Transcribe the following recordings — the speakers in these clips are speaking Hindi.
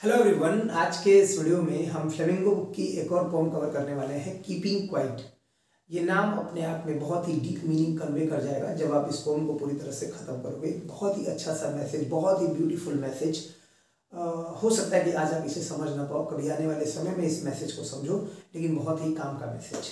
हेलो एवरीवन, आज के इस वीडियो में हम फ्लेमिंगो बुक की एक और पोम कवर करने वाले हैं, कीपिंग क्वाइट। ये नाम अपने आप में बहुत ही डीप मीनिंग कन्वे कर जाएगा जब आप इस पोम को पूरी तरह से ख़त्म करोगे। बहुत ही अच्छा सा मैसेज, बहुत ही ब्यूटीफुल मैसेज। हो सकता है कि आज आप इसे समझ ना पाओ, कभी आने वाले समय में इस मैसेज को समझो, लेकिन बहुत ही काम का मैसेज।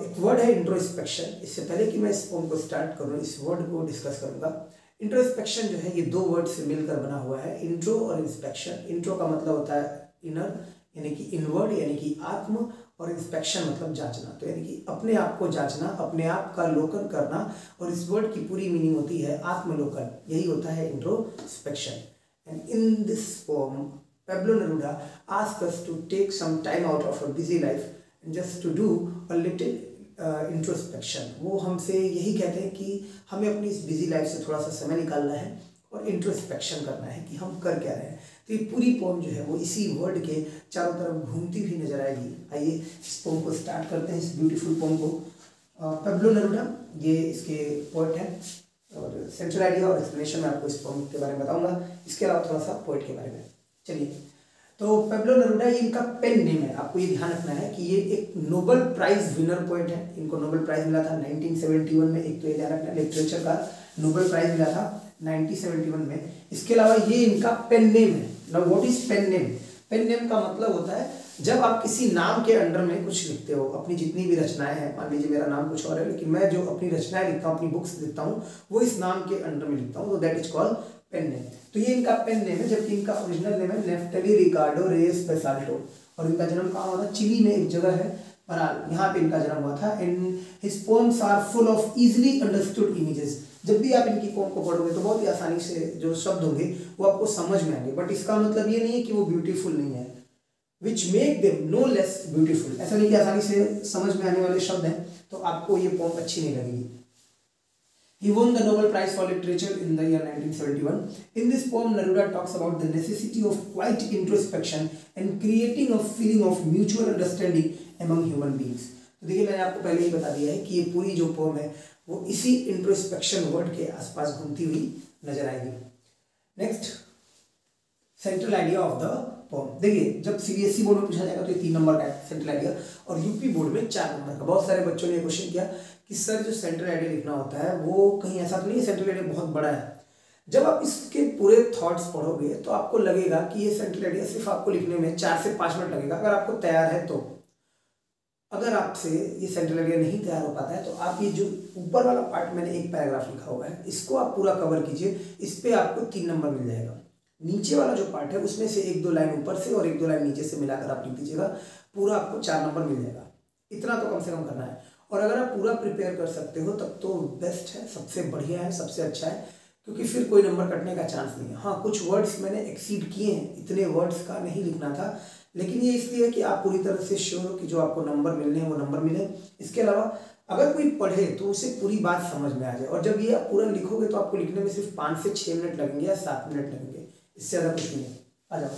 एक वर्ड है इंट्रोस्पेक्शन। इससे पहले कि मैं इस पोम को स्टार्ट करूँ, इस वर्ड को डिस्कस करूँगा। इंट्रोस्पेक्शन जो है ये दो वर्ड से मिलकर बना हुआ है, इंट्रो और इंस्पेक्शन। इंट्रो का मतलब होता है इनर, यानी कि इनवर्ड, यानी कि आत्म, और इंस्पेक्शन मतलब जांचना। तो यानी कि अपने आप को जांचना, अपने आप का लोकन करना, और इस वर्ड की पूरी मीनिंग होती है आत्मलोकन। यही होता है introspection. And in this pome Pablo Neruda asks us to take some time out of our busy life and just to do a little introspection. वो हमसे यही कहते हैं कि हमें अपनी इस बिजी लाइफ से थोड़ा सा समय निकालना है और इंट्रोस्पेक्शन करना है कि हम कर क्या रहे हैं। तो ये पूरी पोम जो है वो इसी वर्ड के चारों तरफ घूमती हुई नजर आएगी। आइए इस पोम को स्टार्ट करते हैं, इस ब्यूटीफुल पोम को। पेब्लो नेरुडा ये इसके पोएट हैं, और सेंट्रल आइडिया और एक्सप्लेनेशन में आपको इस पोम के बारे में बताऊंगा। इसके अलावा थोड़ा सा पोएट के बारे में। चलिए, तो पेब्लो नेरुडा ये इनका पेन नेम है। आपको ये ध्यान रखना है कि ये एक नोबेल प्राइज विनर पोएट है। इनको नोबेल प्राइज मिला था 1971 में। एक तो ये ध्यान रखना, लिटरेचर का नोबेल प्राइज मिला था 1971 में। इसके अलावा ये इनका पेन नेम है। Now what is pen name? Pen name का मतलब होता है जब आप किसी नाम के अंडर में कुछ लिखते हो। अपनी जितनी भी रचनाएं हैं, मान लीजिए मेरा नाम कुछ और है, लेकिन मैं जो अपनी रचनाएं लिखता हूँ, अपनी बुक्स लिखता हूँ, वो इस नाम के अंडर में लिखता हूँ, तो that is called pen name. तो ये इनका पेन नेम है, जबकि इनका ओरिजिनल नेम है नेफ्टली रिकार्डो रेस बेसाल्टो। और इनका जन्म कहाँ हुआ था? चिली में एक जगह है पराल, यहाँ पे इनका जन्म हुआ था। And his poems are full of easily understood images. जब भी आप इनकी पोम को पढ़ोगे तो बहुत ही आसानी से जो शब्द होंगे वो आपको समझ में आएंगे। बट इसका मतलब ये नहीं है कि वो ब्यूटीफुल नहीं है, which make them no less beautiful. ऐसा नहीं कि आसानी से समझ में आने वाले शब्द हैं तो आपको ये पोम अच्छी नहीं लगेगी। He won the Nobel Prize for Literature in the year 1971. In this poem, Neruda talks about the necessity of quiet introspection and creating a feeling of mutual understanding among human beings. तो देखिए, मैंने आपको पहले ही बता दिया है कि ये पूरी जो पोम है वो इसी इंट्रोस्पेक्शन वर्ड के आसपास घूमती हुई नजर आएगी। Next, central idea of the pome. देखिए, जब सीबीएसई बोर्ड में पूछा जाएगा तो ये 3 नंबर का है सेंट्रल आइडिया, और यूपी बोर्ड में 4 नंबर का। बहुत सारे बच्चों ने क्वेश्चन किया कि सर जो सेंट्रल आइडिया लिखना होता है वो कहीं ऐसा तो नहीं है, सेंट्रल आइडिया बहुत बड़ा है। जब आप इसके पूरे थॉट्स पढ़ोगे तो आपको लगेगा कि ये सेंट्रल आइडिया सिर्फ आपको लिखने में 4 से 5 मिनट लगेगा, अगर आपको तैयार है तो। अगर आपसे ये सेंट्रल आइडिया नहीं तैयार हो पाता है तो आप ये जो ऊपर वाला पार्ट मैंने एक पैराग्राफ लिखा हुआ है, इसको आप पूरा कवर कीजिए, इस पर आपको 3 नंबर मिल जाएगा। नीचे वाला जो पार्ट है उसमें से 1-2 लाइन ऊपर से और 1-2 लाइन नीचे से मिलाकर आप लिख दीजिएगा, पूरा आपको 4 नंबर मिल जाएगा। इतना तो कम से कम करना है। और अगर आप पूरा प्रिपेयर कर सकते हो तब तो बेस्ट है, सबसे बढ़िया है, सबसे अच्छा है, क्योंकि फिर कोई नंबर कटने का चांस नहीं है। हाँ, कुछ वर्ड्स मैंने एक्सीड किए हैं, इतने वर्ड्स का नहीं लिखना था, लेकिन ये इसलिए कि आप पूरी तरह से श्योर हो कि जो आपको नंबर मिलने हैं वो नंबर मिले। इसके अलावा अगर कोई पढ़े तो उसे पूरी बात समझ में आ जाए, और जब ये आप पूरा लिखोगे तो आपको लिखने में सिर्फ 5 से 6 मिनट लगेंगे या 7 मिनट लगेंगे, इससे ज़्यादा कुछ नहीं है। आ जाओ।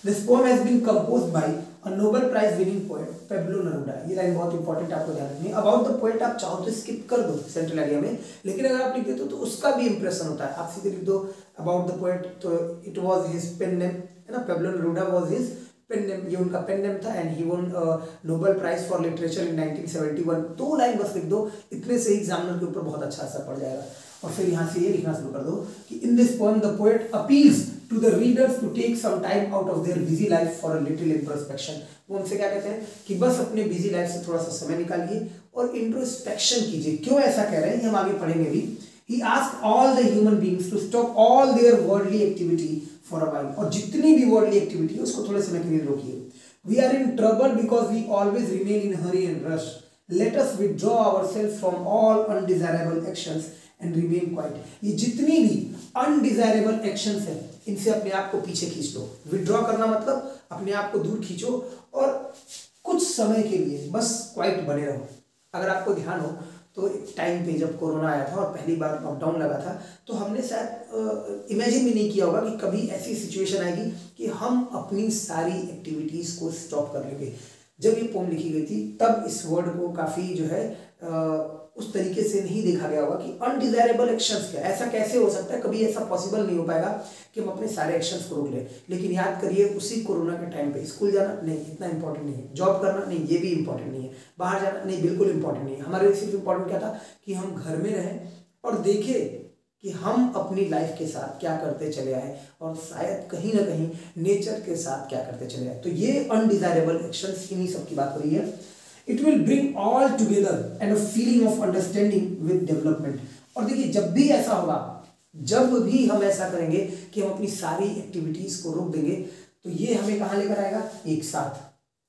This poem has been composed by a Nobel prize winning poet Pablo Neruda. ये लाइन बहुत इंपॉर्टेंट आपको ध्यान रखनी है। अबाउट द पोएट आप चाहो तो स्किप कर दो सेंट्रल आइडिया में, लेकिन अगर आप लिख देते हो तो उसका भी इंप्रेशन होता है। आप सीधे लिख दो अबाउट द पोएट, तो it was his pen name, है ना, Pablo Neruda was his pen name, ये उनका पेन नेम था। And he won Nobel prize for literature in 1971। 2 line बस लिख दो, इतने से एग्जामिनर के ऊपर बहुत अच्छा असर पड़ जाएगा। और फिर यहाँ से ये लिखना शुरू कर दो कि in this poem the poet appeals to the readers to take some time out of their busy life for a little introspection. वो उनसे क्या कहते हैं कि बस अपने बिजी लाइफ से थोड़ा सा समय निकालिए और इंट्रोस्पेक्शन कीजिए। क्यों ऐसा कह रहे हैं ये हम आगे पढ़ेंगे भी। He asked all the human beings to stop all their worldly activity for a while। और जितनी भी वर्ल्डली एक्टिविटी है उसको थोड़े समय के लिए रोकिए। We are in trouble because we always remain in hurry and rush. Let us withdraw ourselves from all undesirable actions and remain quiet। ये जितनी भी undesirable actions है इनसे अपने आप को पीछे खींच लो। विड्रॉ करना मतलब अपने आप को दूर खींचो और कुछ समय के लिए बस क्वाइट बने रहो। अगर आपको ध्यान हो तो एक टाइम पे जब कोरोना आया था और पहली बार लॉकडाउन लगा था तो हमने शायद इमेजिन भी नहीं किया होगा कि कभी ऐसी सिचुएशन आएगी कि हम अपनी सारी एक्टिविटीज़ को स्टॉप कर लेंगे। जब ये पोम लिखी गई थी तब इस वर्ड को काफ़ी जो है उस तरीके से नहीं देखा गया होगा कि अनडिजायरेबल एक्शंस क्या, ऐसा कैसे हो सकता है, कभी ऐसा पॉसिबल नहीं हो पाएगा कि हम अपने सारे एक्शंस को रोक लें। लेकिन याद करिए उसी कोरोना के टाइम पे स्कूल जाना नहीं, इतना इंपॉर्टेंट नहीं है, जॉब करना नहीं, ये भी इंपॉर्टेंट नहीं है, बाहर जाना नहीं, बिल्कुल इंपॉर्टेंट नहीं है। हमारे लिए सिर्फ इंपॉर्टेंट क्या था कि हम घर में रहें और देखें कि हम अपनी लाइफ के साथ क्या करते चले आए और शायद कहीं ना कहीं नेचर के साथ क्या करते चले आए। तो ये अनडिजायरेबल एक्शंस इन्हीं सब की बात हो रही है। It will bring all together and a feeling of understanding with development. और देखिए जब भी ऐसा होगा, जब भी हम ऐसा करेंगे कि हम अपनी सारी एक्टिविटीज को रोक देंगे, तो ये हमें कहाँ लेकर आएगा, एक साथ।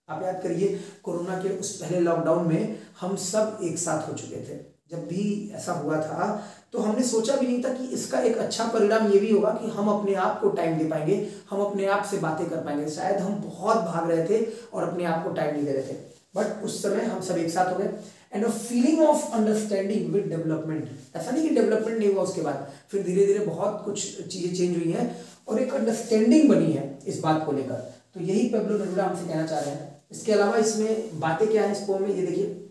आप याद करिए कोरोना के उस पहले लॉकडाउन में हम सब एक साथ हो चुके थे। जब भी ऐसा हुआ था तो हमने सोचा भी नहीं था कि इसका एक अच्छा परिणाम ये भी होगा कि हम अपने आप को टाइम दे पाएंगे, हम अपने आप से बातें कर पाएंगे। शायद हम बहुत भाग रहे थे और अपने आप को टाइम नहीं दे रहे थे, बट उस समय हम सब एक साथ हो गए। And a feeling of understanding with development, ऐसा नहीं कि डेवलपमेंट नहीं हुआ उसके बाद, फिर धीरे धीरे बहुत कुछ चीजें चेंज हुई हैं और एक अंडरस्टैंडिंग बनी है इस बात को लेकर। तो यही पेब्लो नेरुदा हमसे कहना चाह रहे हैं। इसके अलावा इसमें बातें क्या है इस पोएम में, ये देखिए।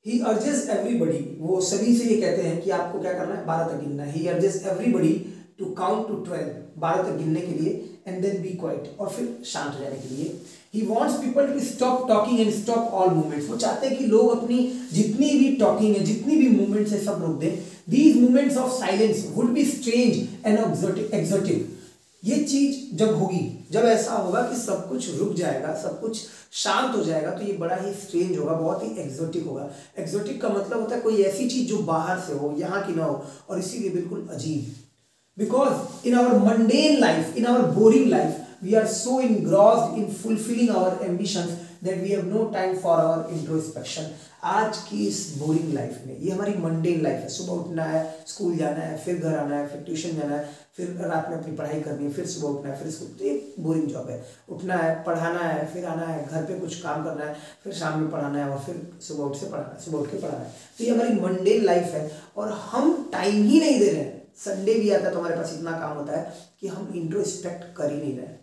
He urges everybody, वो सभी से ये कहते हैं कि आपको क्या करना है, 12 तक गिनना है। He urges everybody to count to 12, 12 तक गिनने के लिए, and then be quiet, और फिर शांत हो जाने के लिए। He wants people to stop talking and stop all movements, वो चाहते हैं कि लोग अपनी जितनी भी टॉकिंग है, जितनी भी मूवमेंट्स है, सब रोक दें। These moments of silence would be strange and exotic, ये चीज जब होगी, जब ऐसा होगा कि सब कुछ रुक जाएगा, सब कुछ शांत हो जाएगा, तो ये बड़ा ही स्ट्रेंज होगा, बहुत ही एक्सोटिक होगा। एक्सोटिक का मतलब होता है कोई ऐसी चीज जो बाहर से हो, यहाँ की ना हो, और इसीलिए बिल्कुल अजीब। Because in our mundane life, in our boring life, we are so engrossed in fulfilling our ambitions that we have no time for our introspection। आज की इस बोरिंग लाइफ में, ये हमारी मंडेन लाइफ है, सुबह उठना है, स्कूल जाना है, फिर घर आना है, फिर ट्यूशन जाना है, फिर रात में अपनी पढ़ाई करनी है, फिर सुबह उठना है, फिर स्कूल, तो ये बोरिंग जॉब है। उठना है, पढ़ाना है, फिर आना है, घर पे कुछ काम करना है, फिर शाम में पढ़ाना है, और फिर सुबह उठ से पढ़ाना है, सुबह उठ के पढ़ाना है। तो ये हमारी मंडेन लाइफ है और हम टाइम ही नहीं दे रहे हैं। संडे भी आता है तो हमारे पास इतना काम होता है कि हम इंट्रोस्पेक्ट कर ही नहीं रहे।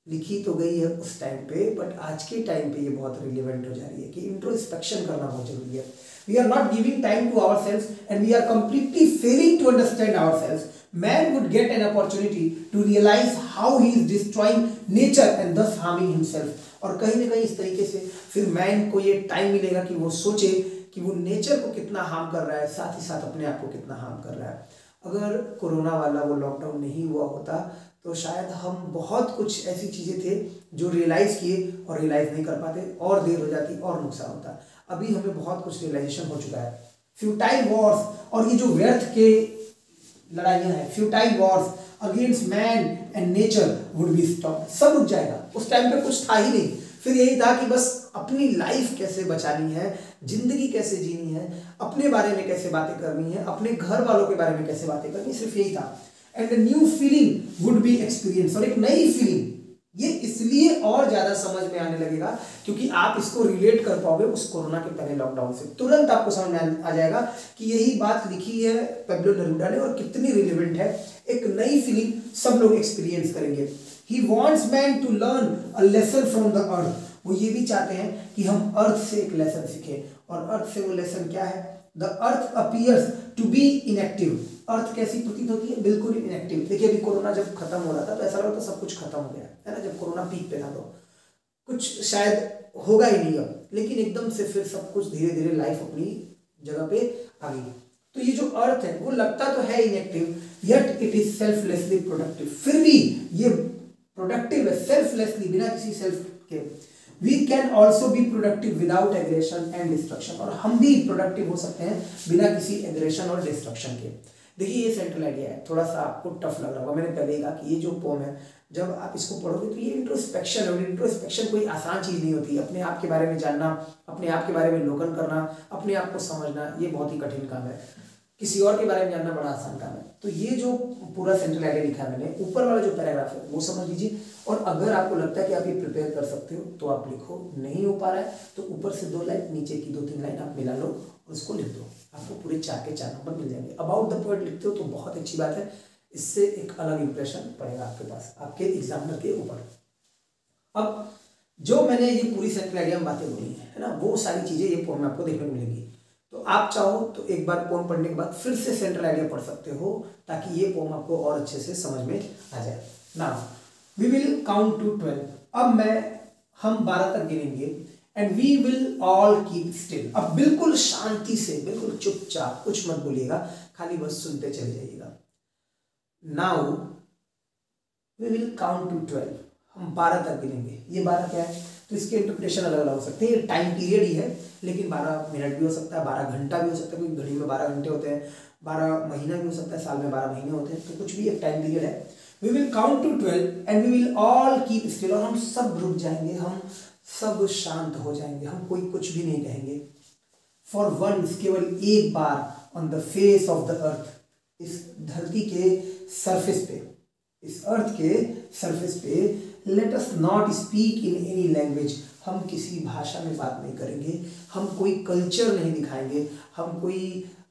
लिखी तो गई है उस टाइम पे, बट आज के टाइम पे ये बहुत रिलेवेंट हो जा रही है कि इंट्रोस्पेक्शन करना बहुत जरूरी है। We are not giving time to ourselves and we are completely failing to understand ourselves. Man would get an opportunity to realize how he is destroying nature and thus harming himself। और कहीं ना कहीं इस तरीके से फिर मैन को ये टाइम मिलेगा कि वो सोचे कि वो नेचर को कितना हार्म कर रहा है, साथ ही साथ अपने आप को कितना हार्म कर रहा है। अगर कोरोना वाला वो लॉकडाउन नहीं हुआ होता तो शायद हम बहुत कुछ ऐसी चीज़ें थे जो रियलाइज़ किए और रियलाइज़ नहीं कर पाते, और देर हो जाती और नुकसान होता। अभी हमें बहुत कुछ रियलाइजेशन हो चुका है। फ्यूटाइल वॉर्स, और ये जो व्यर्थ के लड़ाइयाँ हैं, futile Wars against man and nature would be stopped, सब रुक जाएगा। उस टाइम पे कुछ था ही नहीं, फिर यही था कि बस अपनी लाइफ कैसे बचानी है, जिंदगी कैसे जीनी है, अपने बारे में कैसे बातें करनी है, अपने घर वालों के बारे में कैसे बातें करनी है, सिर्फ यही था। And a new feeling would be experience, और एक नई फीलिंग, ये इसलिए और ज्यादा समझ में आने लगेगा क्योंकि आप इसको रिलेट कर पाओगे उस कोरोना के पहले लॉकडाउन से। तुरंत आपको समझ में आ जाएगा कि यही बात लिखी है पेब्लो नेरुदा ने और कितनी रिलेवेंट है। एक नई फीलिंग सब लोग एक्सपीरियंस करेंगे। He wants man to learn a lesson from the earth, वो ये भी चाहते हैं कि हम अर्थ से एक लेसन सीखें, और अर्थ से वो लेसन क्या है, The earth appears to be inactive, अर्थ कैसी प्रतीत होती है, बिल्कुल इनएक्टिव। देखिए अभी कोरोना जब खत्म हो रहा था तो ऐसा लगा था सब कुछ खत्म हो गया है ना, जब कोरोना पीक पे था तो कुछ शायद होगा ही नहीं अब, लेकिन एकदम से फिर सब कुछ धीरे धीरे लाइफ अपनी जगह पे आ गई। तो ये जो अर्थ है वो लगता तो है inactive, yet it is selflessly productive, फिर भी ये प्रोडक्टिव है सेल्फलेसली, बिना किसी सेल्फ के। We can also be productive without aggression and destruction, और हम भी प्रोडक्टिव हो सकते हैं बिना किसी एग्रेशन और डिस्ट्रक्शन के। देखिए ये सेंट्रल आइडिया है, थोड़ा सा आपको टफ लग रहा होगा, मैंने पहले ही कहा कि ये जो पोम है जब आप इसको पढ़ोगे तो ये इंट्रोस्पेक्शन है, और इंट्रोस्पेक्शन कोई आसान चीज़ नहीं होती। अपने आप के बारे में जानना, अपने आप के बारे में लोकन करना, अपने आप को समझना, ये बहुत ही कठिन काम है। किसी और के बारे में जानना बड़ा आसान काम है। तो ये जो पूरा सेंट्रल आइडिया लिखा है मैंने, ऊपर वाला जो पैराग्राफ है वो समझ लीजिए, और अगर आपको लगता है कि आप ये प्रिपेयर कर सकते हो तो आप लिखो, नहीं हो पा रहा है तो ऊपर से 2 लाइन, नीचे की 2-3 लाइन आप मिला लो और उसको लिख दो, आपको पूरे 4 के 4 नंबर मिल जाएंगे। अबाउट द पोएट लिखते हो तो बहुत अच्छी बात है, इससे एक अलग इंप्रेशन पड़ेगा आपके पास, आपके एग्जामिनर के ऊपर। अब जो मैंने ये पूरी सेंट्रल आइडिया में बातें बोली है ना, वो सारी चीज़ें ये पोएम में आपको देखने को मिलेंगी। तो आप चाहो तो एक बार पोम पढ़ने के बाद फिर से सेंट्रल आइडिया पढ़ सकते हो, ताकि ये पोम आपको और अच्छे से समझ में आ जाए। Now we will count to 12। अब हम 12 तक गिनेंगे and we will all keep still. अब बिल्कुल शांति से, बिल्कुल चुपचाप, कुछ मत बोलिएगा, खाली बस सुनते चले जाइएगा। Now we will count to 12। हम 12 तक गिनेंगे। ये 12 क्या है, तो इसके इंटरप्रिटेशन अलग अलग हो सकते हैं। ये टाइम पीरियड ही है, लेकिन 12 मिनट भी हो सकता है, 12 घंटा भी हो सकता है, क्योंकि घड़ी में 12 घंटे होते हैं, 12 महीना भी हो सकता है, साल में 12 महीने होते हैं, तो कुछ भी एक टाइम पीरियड है। We will count to 12 and we will all keep still. और हम सब रुक जाएंगे, हम सब शांत हो जाएंगे, हम कोई कुछ भी नहीं कहेंगे। फॉर वंस, केवल एक बार, on the face of the earth, इस धरती के सरफेस पे, इस अर्थ के सरफेस पे, let us not speak in any language. हम किसी भाषा में बात नहीं करेंगे, हम कोई कल्चर नहीं दिखाएंगे, हम कोई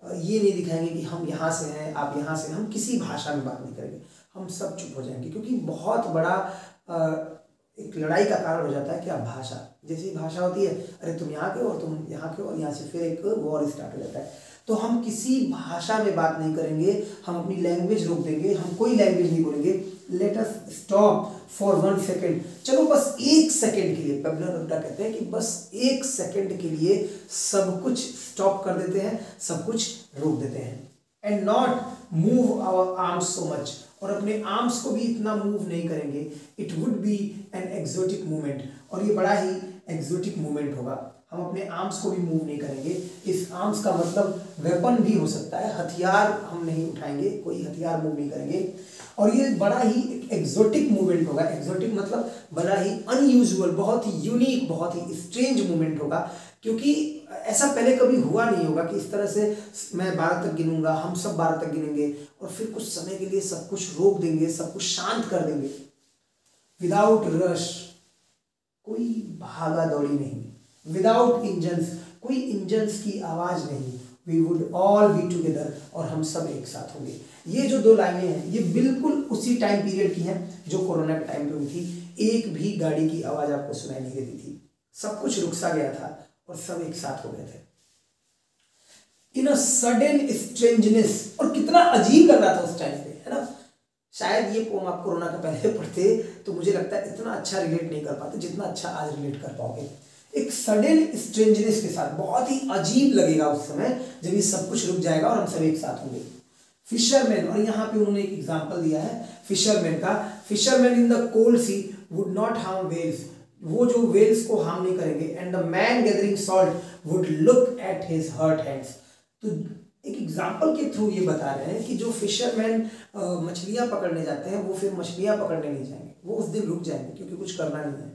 ये नहीं दिखाएंगे कि हम यहाँ से हैं, आप यहाँ से हैं, हम किसी भाषा में बात नहीं करेंगे, हम सब चुप हो जाएंगे। क्योंकि बहुत बड़ा एक लड़ाई का कारण हो जाता है क्या, भाषा। जैसी भाषा होती है, अरे तुम यहाँ के हो और तुम यहाँ के हो, और यहाँ से फिर एक वॉर स्टार्ट हो जाता है। तो हम किसी भाषा में बात नहीं करेंगे, हम अपनी लैंग्वेज रोक देंगे, हम कोई लैंग्वेज नहीं बोलेंगे। Let us stop for 1 second. चलो बस 1 सेकेंड के लिए, पेब्लर कहते हैं कि बस 1 सेकेंड के लिए सब कुछ स्टॉप कर देते हैं, सब कुछ रोक देते हैं। And not move our arms so much. और अपने आर्म्स को भी इतना मूव नहीं करेंगे। It would be an exotic movement. और ये बड़ा ही एक्सोटिक मूवमेंट होगा। हम अपने आर्म्स को भी मूव नहीं करेंगे। इस आर्म्स का मतलब वेपन भी हो सकता है, हथियार हम नहीं उठाएंगे, कोई हथियार मूव नहीं करेंगे। और ये बड़ा ही एक एक्सोटिक मूवमेंट होगा। एक्सोटिक मतलब बड़ा ही अनयूजुअल, बहुत ही यूनिक, बहुत ही स्ट्रेंज मूवमेंट होगा, क्योंकि ऐसा पहले कभी हुआ नहीं होगा कि इस तरह से मैं 12 तक गिनूंगा, हम सब 12 तक गिनेंगे और फिर कुछ समय के लिए सब कुछ रोक देंगे, सब कुछ शांत कर देंगे। विदाउट रश, कोई भागा दौड़ी नहीं, विदाउट इंजन्स, कोई इंजन्स की आवाज नहीं। We would all be together, और हम सब एक साथ होंगे। ये जो 2 लाइनें हैं, ये बिल्कुल उसी टाइम पीरियड की हैं जो कोरोना के टाइम पे हुई थी। एक भी गाड़ी की आवाज आपको सुनाई नहीं देती थी, सब कुछ रुक सा गया था और सब एक साथ हो गए थे। इन अ सडन स्ट्रेंजनेस, और कितना अजीब लग रहा था उस टाइम पे, है ना। शायद ये पोम आप कोरोना के पहले पढ़ते तो मुझे लगता है इतना अच्छा रिलेट नहीं कर पाते जितना अच्छा आज रिलेट कर पाओगे। एक सडन स्ट्रेंजनेस के साथ, बहुत ही अजीब लगेगा उस समय जब ये सब कुछ रुक जाएगा और हम सब एक साथ होंगे। फिशरमैन, और यहाँ पे उन्होंने एक एग्जांपल दिया है फिशरमैन का। Fisherman in the cold sea would not harm whales, वो जो वेल्स को हार्म नहीं करेंगे। And the man gathering salt would look at his hurt hands. तो एक एग्जाम्पल के थ्रू ये बता रहे हैं कि जो फिशरमैन मछलियां पकड़ने जाते हैं, वो फिर मछलियां पकड़ने नहीं जाएंगे, वो उस दिन रुक जाएंगे क्योंकि कुछ करना नहीं है।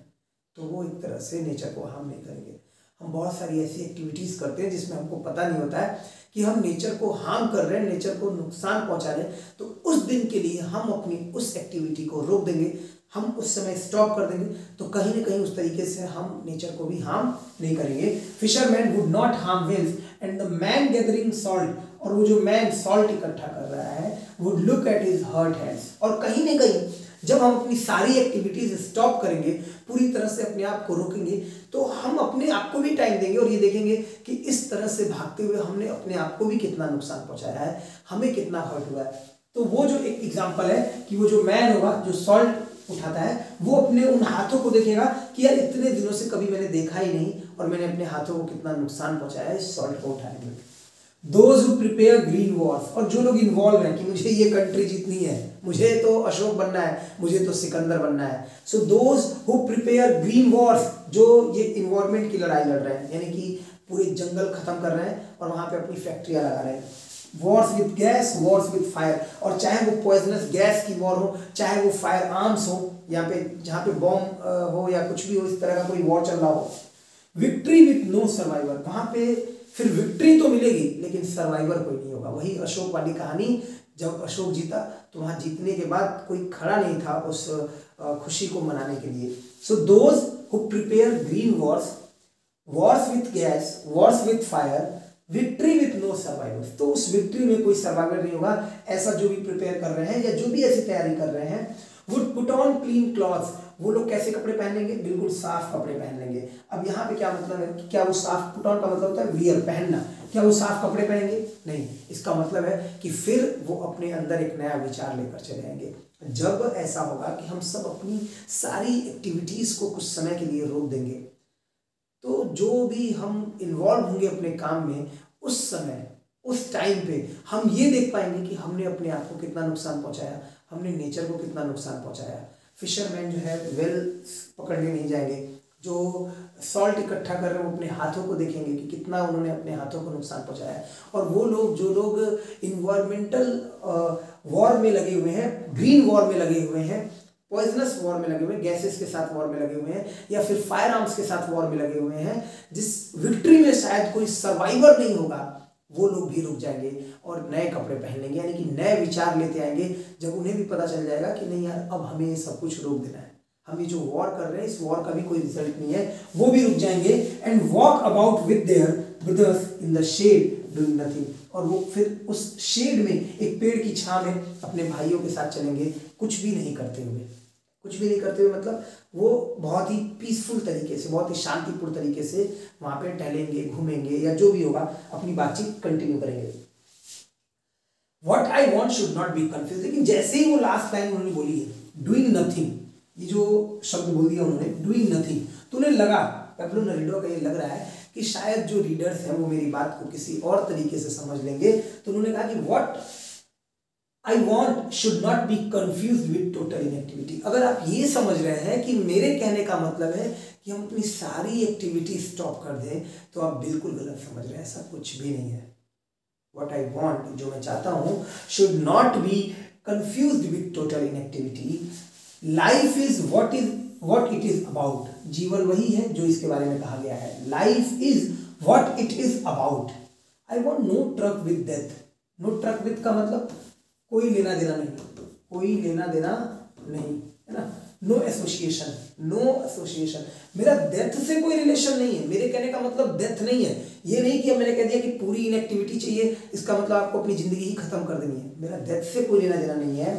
तो वो एक तरह से नेचर को हार्म नहीं करेंगे। हम बहुत सारी ऐसी एक्टिविटीज़ करते हैं जिसमें हमको पता नहीं होता है कि हम नेचर को हार्म कर रहे हैं, नेचर को नुकसान पहुंचा रहे हैं। तो उस दिन के लिए हम अपनी उस एक्टिविटी को रोक देंगे, हम उस समय स्टॉप कर देंगे। तो कहीं ना कहीं उस तरीके से हम नेचर को भी हार्म नहीं करेंगे। Fisherman would not harm whales and the man gathering salt, और वो जो मैन सॉल्ट इकट्ठा कर रहा है, would look at his hurt hands. और कहीं ना कहीं जब हम अपनी सारी एक्टिविटीज स्टॉप करेंगे, पूरी तरह से अपने आप को रोकेंगे, तो हम अपने आप को भी टाइम देंगे और ये देखेंगे कि इस तरह से भागते हुए हमने अपने आप को भी कितना नुकसान पहुंचाया है, हमें कितना हर्ट हुआ है। तो वो जो एक एग्जांपल है कि वो जो मैन होगा जो सॉल्ट उठाता है, वो अपने उन हाथों को देखेगा कि यार इतने दिनों से कभी मैंने देखा ही नहीं और मैंने अपने हाथों को कितना नुकसान पहुंचाया है इस सॉल्ट को उठाने में। Those who prepare green wars, और जो लोग इन्वॉल्व हैं कि मुझे ये कंट्री जीतनी है, मुझे तो अशोक बनना है, मुझे तो सिकंदर बनना है। सो those who prepare green wars, जो ये इन्वायरमेंट की लड़ाई लड़ रहे हैं, यानी कि पूरे जंगल खत्म कर रहे हैं और वहाँ पे अपनी फैक्ट्रियाँ लगा रहे हैं। Wars with gas, Wars with fire, और चाहे वो पॉइजनस गैस की वॉर हो, चाहे वो फायर आर्म्स हो, यहाँ पे जहाँ पे बॉम्ब हो या कुछ भी हो, इस तरह का कोई वॉर चल रहा हो। विक्ट्री विथ नो सर्वाइवर, वहाँ पे फिर विक्ट्री तो मिलेगी लेकिन सर्वाइवर कोई नहीं होगा। वही अशोक वाली कहानी, जब अशोक जीता तो वहाँ जीतने के बाद कोई खड़ा नहीं था उस खुशी को मनाने के लिए। So those who prepare green wars, wars with gas, wars with fire, victory with no survivors, तो उस विक्ट्री में कोई सर्वाइवर नहीं होगा। ऐसा जो भी प्रिपेयर कर रहे हैं या जो भी ऐसी तैयारी कर रहे हैं, would put on clean clothes, वो लोग कैसे कपड़े पहन लेंगे? बिल्कुल साफ कपड़े पहन लेंगे। अब यहाँ पे क्या मतलब है कि क्या वो साफ, पुट ऑन का मतलब होता है वियर, पहनना, क्या वो साफ कपड़े पहनेंगे? नहीं। इसका मतलब है कि फिर वो अपने अंदर एक नया विचार लेकर चले आएंगे। जब ऐसा होगा कि हम सब अपनी सारी एक्टिविटीज को कुछ समय के लिए रोक देंगे, तो जो भी हम इन्वॉल्व होंगे अपने काम में, उस समय उस टाइम पे हम ये देख पाएंगे कि हमने अपने आप को कितना नुकसान पहुंचाया, हमने नेचर को कितना नुकसान पहुंचाया। फिशरमैन जो है वेल पकड़ने नहीं जाएंगे, जो सॉल्ट इकट्ठा कर रहे हैं वो अपने हाथों को देखेंगे कि कितना उन्होंने अपने हाथों को नुकसान पहुंचाया। और वो लोग, जो लोग इन्वायरमेंटल वॉर में लगे हुए हैं, ग्रीन वॉर में लगे हुए हैं, पॉइजनस वॉर में लगे हुए हैं, गैसेस के साथ वॉर में लगे हुए हैं, या फिर फायर आर्म्स के साथ वॉर में लगे हुए हैं, जिस विक्ट्री में शायद कोई सर्वाइवर नहीं होगा, वो लोग भी रुक जाएंगे और नए कपड़े पहन लेंगे, यानी कि नए विचार लेते आएंगे। जब उन्हें भी पता चल जाएगा कि नहीं यार, अब हमें ये सब कुछ रोक देना है, हम ये जो वॉर कर रहे हैं इस वॉर का भी कोई रिजल्ट नहीं है, वो भी रुक जाएंगे। And walk about with their brothers in the shade doing nothing, और वो फिर उस शेड में, एक पेड़ की छांव में अपने भाइयों के साथ चलेंगे, कुछ भी नहीं करते हुए। कुछ भी नहीं करते हुए मतलब वो बहुत ही पीसफुल तरीके से, बहुत ही शांतिपूर्ण तरीके से वहां पे टहलेंगे, घूमेंगे, या जो भी होगा अपनी बातचीत कंटिन्यू करेंगे। What I want should not be confused। लेकिन जैसे ही वो लास्ट लाइन उन्होंने बोली है डूइंग नथिंग, ये जो शब्द बोल दिया उन्होंने डूइंग नथिंग, तो उन्हें लगा, पैब्लो नेरुदा का ये लग रहा है कि शायद जो रीडर्स हैं वो मेरी बात को किसी और तरीके से समझ लेंगे। तो उन्होंने कहा कि what I want should not be confuse with total inactivity. अगर आप ये समझ रहे हैं कि मेरे कहने का मतलब है कि हम अपनी सारी एक्टिविटी स्टॉप कर दें, तो आप बिल्कुल गलत समझ रहे हैं, ऐसा कुछ भी नहीं है। What I want, जो मैं चाहता हूं, should not be confused with total inactivity। Life is what it is about। जीवन वही है जो इसके बारे में कहा गया है। Life is what it is about। I want no truck with death। No truck with का मतलब कोई लेना देना नहीं, कोई लेना देना नहीं, है ना। नो एसोसिएशन, नो एसोसिएशन, मेरा डेथ से कोई रिलेशन नहीं है। मेरे कहने का मतलब डेथ नहीं है, ये नहीं कि अब मैंने कह दिया कि पूरी इनएक्टिविटी चाहिए, इसका मतलब आपको अपनी जिंदगी ही खत्म कर देनी है। मेरा डेथ से कोई लेना देना नहीं है।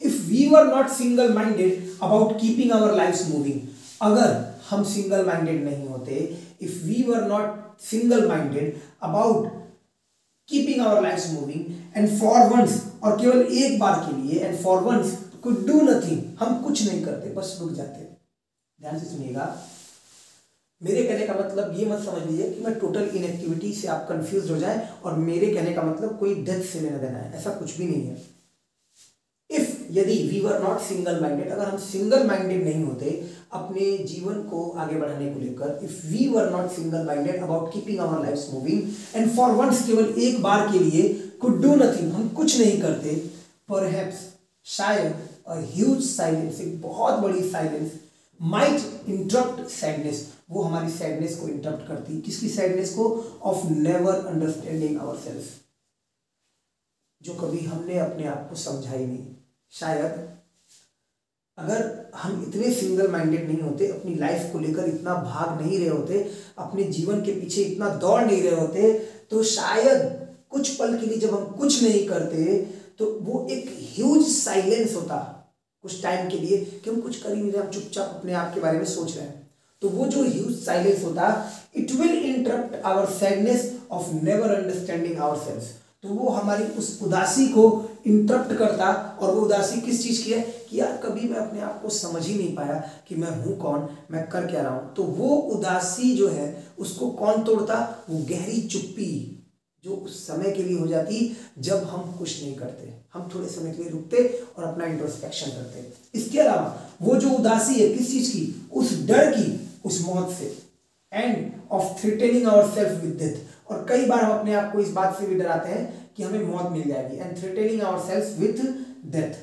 If we were not single minded about keeping our lives moving, अगर हम सिंगल माइंडेड नहीं होते, if we were not single minded about keeping our lives moving and for once, और केवल एक बार के लिए, and for once could do nothing, हम कुछ नहीं करते, बस रुक जाते। ध्यान से सुनिएगा, मेरे कहने का मतलब ये मत समझ लीजिए कि मैं टोटल इनएक्टिविटी से आप कंफ्यूज हो जाएं, और मेरे कहने का मतलब कोई डेथ से लेना देना है, ऐसा कुछ भी नहीं है। इफ, यदि we were not single minded, अगर हम सिंगल माइंडेड नहीं होते अपने जीवन को आगे बढ़ाने को लेकर, if we were not single minded about keeping our lives moving and for once, केवल एक बार के लिए, कुड डू नथिंग, हम कुछ नहीं करते, परहैप्स, शायद, अ ह्यूज साइलेंस, एक बहुत बड़ी साइलेंस, माइट इंटरप्ट सैडनेस, वो हमारी सैडनेस को इंटरप्ट करती। किसकी सैडनेस को? ऑफ नेवर अंडरस्टैंडिंग आवरसेल्फ, जो कभी हमने अपने आप को समझा ही नहीं। शायद अगर हम इतने सिंगल माइंडेड नहीं होते, अपनी लाइफ को लेकर इतना भाग नहीं रहे होते, अपने जीवन के पीछे इतना दौड़ नहीं रहे होते, तो शायद कुछ पल के लिए जब हम कुछ नहीं करते तो वो एक ह्यूज साइलेंस होता कुछ टाइम के लिए कि हम कुछ कर ही नहीं रहे, हम चुपचाप अपने आप के बारे में सोच रहे हैं। तो वो जो ह्यूज साइलेंस होता, it will interrupt our sadness of never understanding ourselves, तो वो हमारी उस उदासी को इंटरप्ट करता। और वो उदासी किस चीज की है कि यार कभी मैं अपने आप को समझ ही नहीं पाया कि मैं हूं कौन, मैं कर क्या रहा हूं। तो वो उदासी जो है उसको कौन तोड़ता? वो गहरी चुप्पी जो उस समय के लिए हो जाती जब हम कुछ नहीं करते, हम थोड़े समय के लिए रुकते और अपना इंट्रोस्पेक्शन करते। इसके अलावा वो जो उदासी है किस चीज की? उस डर की, उस मौत से, and of threatening ourself with death, और कई बार हम अपने आप को इस बात से भी डराते हैं कि हमें मौत मिल जाएगी, and threatening ourself with death.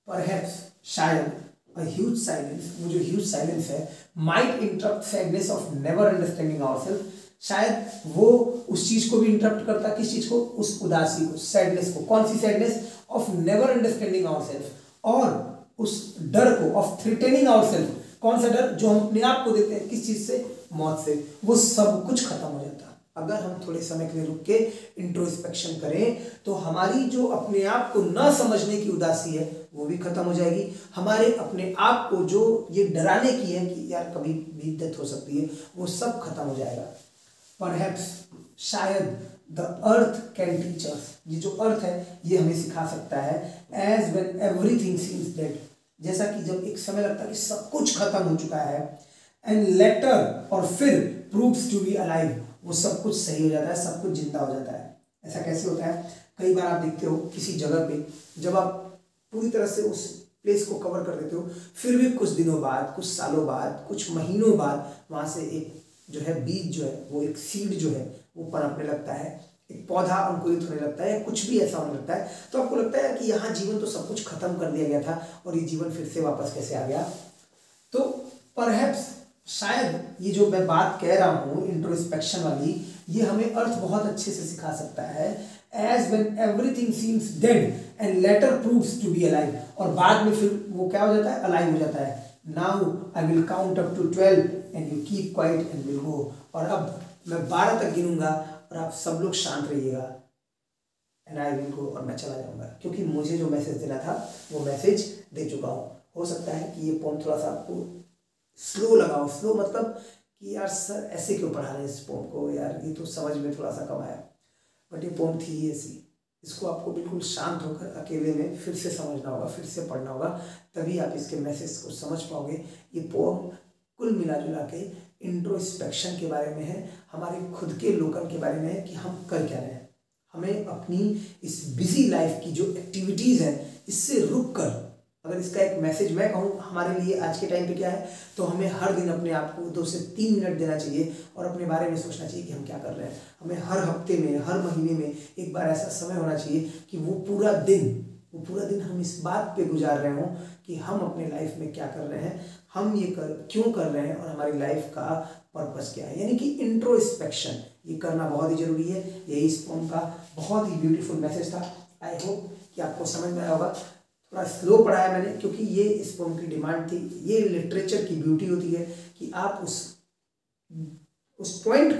Perhaps, शायद, अ ह्यूज साइलेंस, वो जो ह्यूज साइलेंस है, might interrupt sadness of never understanding ourself, शायद वो उस चीज को भी इंटरप्ट करता, किस चीज को? उस उदासी को, सैडनेस को। कौन सी sadness? Of never understanding ourselves, और उस डर को, ऑफ थ्रेटनिंग आवरसेल्फ। कौन सा डर? जो हम अपने आप को देते हैं, किस चीज से? मौत से। वो सब कुछ खत्म हो जाता। अगर हम थोड़े समय के लिए रुक के इंट्रोस्पेक्शन करें तो हमारी जो अपने आप को न समझने की उदासी है वो भी खत्म हो जाएगी। हमारे अपने आप को जो ये डराने की है कि यार कभी भी डेथ हो सकती है, वो सब खत्म हो जाएगा। परहैप्स, शायद the earth can teach us, ये जो अर्थ है ये हमें सिखा सकता है। As when everything seems dead, जैसा कि जब एक समय लगता है कि सब कुछ खत्म हो चुका है, एंड लेटर, और फिर प्रूव्स टू बी अलाइव, वो सब कुछ सही हो जाता है, सब कुछ जिंदा हो जाता है। ऐसा कैसे होता है? कई बार आप देखते हो किसी जगह पे जब आप पूरी तरह से उस प्लेस को कवर कर देते हो, फिर भी कुछ दिनों बाद, कुछ सालों बाद, कुछ महीनों बाद वहाँ से एक जो है बीज जो है, वो एक सीड जो है वो पनपने लगता है, एक पौधा अंकुरित होने लगता है, या कुछ भी ऐसा होने लगता है, तो आपको लगता है कि यहाँ जीवन तो सब कुछ खत्म कर दिया गया था और ये जीवन फिर से वापस कैसे आ गया। तो परहैप्स, शायद ये जो मैं बात कह रहा हूँ इंट्रोस्पेक्शन वाली, ये हमें अर्थ बहुत अच्छे से सिखा सकता है। As when everything seems dead and later proves to be alive, और बाद में फिर वो क्या हो जाता है? अलाइव हो जाता है। Now I will count up to 12 and you keep quiet and will go, और अब मैं 12 तक गिनूंगा और आप सब लोग शांत रहिएगा, एंड आई विल गो, और मैं चला जाऊंगा, क्योंकि मुझे जो मैसेज देना था वो मैसेज दे चुका हूँ। हो सकता है कि ये पोम थोड़ा सा आपको स्लो लगाओ, स्लो मतलब कि यार सर ऐसे क्यों पढ़ा रहे हैं इस पोम को, यार ये तो समझ में थोड़ा सा कम आया, बट ये पोम थी ही ऐसी। इसको आपको बिल्कुल शांत होकर अकेले में फिर से समझना होगा, फिर से पढ़ना होगा, तभी आप इसके मैसेज को समझ पाओगे। ये पोम कुल मिला जुला के इंट्रोस्पेक्शन के बारे में है, हमारे खुद के लोकन के बारे में है कि हम कर क्या रहे हैं। हमें अपनी इस बिजी लाइफ की जो एक्टिविटीज़ हैं इससे रुक कर, अगर इसका एक मैसेज मैं कहूँ हमारे लिए आज के टाइम पे क्या है, तो हमें हर दिन अपने आप को 2 से 3 मिनट देना चाहिए और अपने बारे में सोचना चाहिए कि हम क्या कर रहे हैं। हमें हर हफ्ते में, हर महीने में एक बार ऐसा समय होना चाहिए कि वो पूरा दिन हम इस बात पे गुजार रहे हों कि हम अपने लाइफ में क्या कर रहे हैं, हम ये क्यों कर रहे हैं, और हमारी लाइफ का पर्पस क्या है। यानी कि इंट्रोस्पेक्शन ये करना बहुत ही जरूरी है। यही इस पोम का बहुत ही ब्यूटीफुल मैसेज था। आई होप कि आपको समझ में आया होगा। थोड़ा स्लो पढ़ाया मैंने क्योंकि ये इस पोम की डिमांड थी। ये लिटरेचर की ब्यूटी होती है कि आप उस पॉइंट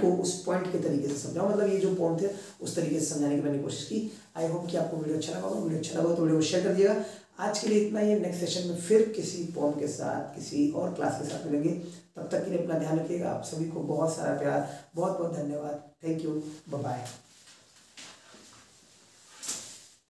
के तरीके से समझाओ, मतलब ये जो पोम थे उस तरीके से समझाने की मैंने कोशिश की। आई होप कि आपको वीडियो अच्छा लगा होगा। वीडियो अच्छा लगा तो वीडियो को शेयर कर दिएगा। आज के लिए इतना ही। नेक्स्ट सेशन में फिर किसी पोम के साथ, किसी और क्लास के साथ मिलेंगे। तब तक के लिए अपना ध्यान रखिएगा। आप सभी को बहुत सारा प्यार, बहुत बहुत धन्यवाद। Thank you, bye bye.